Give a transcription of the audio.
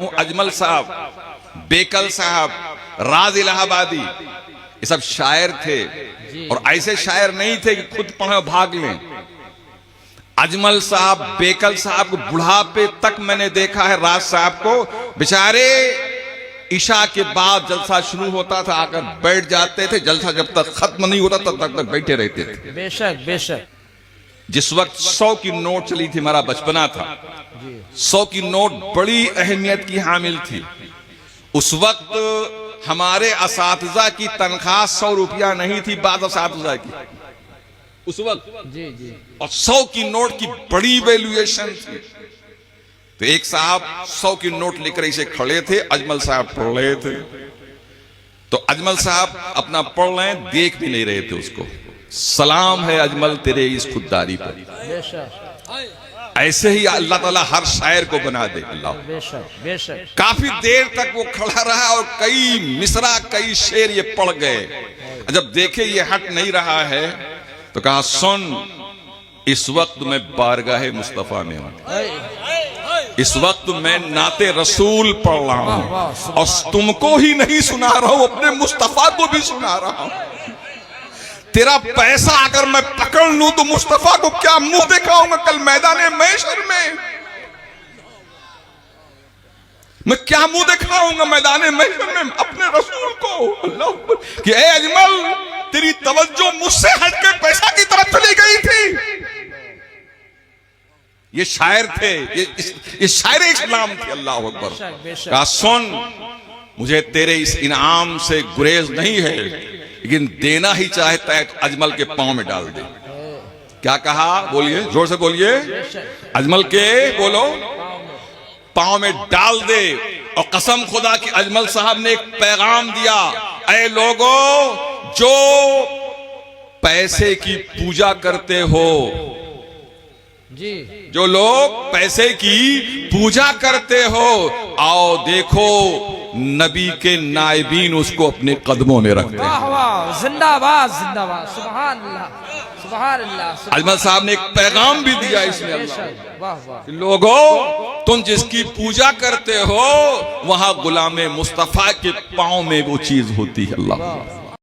अजमल साहब, बेकल साहब, राज इलाहाबादी, ये सब शायर थे। और ऐसे शायर नहीं थे कि खुद पढ़े भाग लें। अजमल साहब, बेकल साहब को बुढ़ापे तक मैंने देखा है। राज साहब को बेचारे ईशा के बाद जलसा शुरू होता था, आकर बैठ जाते थे। जलसा जब तक खत्म नहीं होता तब तक बैठे रहते थे। बेशक बेशक। जिस वक्त 100 की नोट चली थी, हमारा बचपना था, 100 की नोट बड़ी अहमियत की हामिल थी। उस वक्त हमारे असातिज़ा की तनख्वाह 100 रुपया नहीं थी, बाद असातिज़ा की उस वक्त। जी जी। और 100 की नोट की बड़ी वैल्यूएशन थी। तो एक साहब 100 की नोट लेकर इसे खड़े थे, अजमल साहब पढ़ रहे थे। तो अजमल साहब अपना पढ़ रहे, देख भी नहीं रहे थे उसको। सलाम है अजमल तेरे इस खुददारी पर। बेशक। ऐसे ही अल्लाह ताला हर शायर को बना दे। अल्लाह बेशक बेशक। काफी देर तक वो खड़ा रहा और कई मिसरा, कई शेर ये पढ़ गए। जब देखे ये हट नहीं रहा है तो कहा, सुन, इस वक्त मैं बारगाहे मुस्तफा में हूं। इस वक्त मैं नाते रसूल पढ़ रहा हूं और तुमको ही नहीं सुना रहा हूं, अपने मुस्तफा को भी सुना रहा हूं। तेरा पैसा अगर मैं पकड़ लूं तो मुस्तफा को क्या मुंह दिखाऊंगा कल मैदाने महशर में? मैं क्या मुंह दिखाऊंगा मैदाने महशर में अपने रसूल को? अल्लाह कि ए अजमल, तेरी तवज्जो मुझसे हटकर पैसा की तरफ चली गई थी। ये शायर थे, ये शायर इस्लाम थे। अल्लाह अकबर। कहा, सुन, मुझे तेरे इस इनाम से गुरेज नहीं है, लेकिन देना ही चाहता है तो अजमल के पांव में डाल दे। क्या कहा? बोलिए, जोर से बोलिए। अजमल के बोलो पांव में डाल दे। और कसम खुदा की अजमल साहब ने एक पैगाम दिया, ऐ लोगों जो पैसे की पूजा करते हो, जी, जो लोग पैसे की पूजा करते हो, आओ देखो नबी के नायबीन उसको अपने कदमों में रखते हैं। वाह वाह, जिंदाबाद जिंदाबाद, सुभान अल्लाह सुभान अल्लाह। अजमल साहब ने एक पैगाम भी दिया इसमें। वाह वाह। लोगों, तुम जिसकी पूजा करते हो वहां गुलामे मुस्तफा के पांव में वो चीज होती है। अल्लाह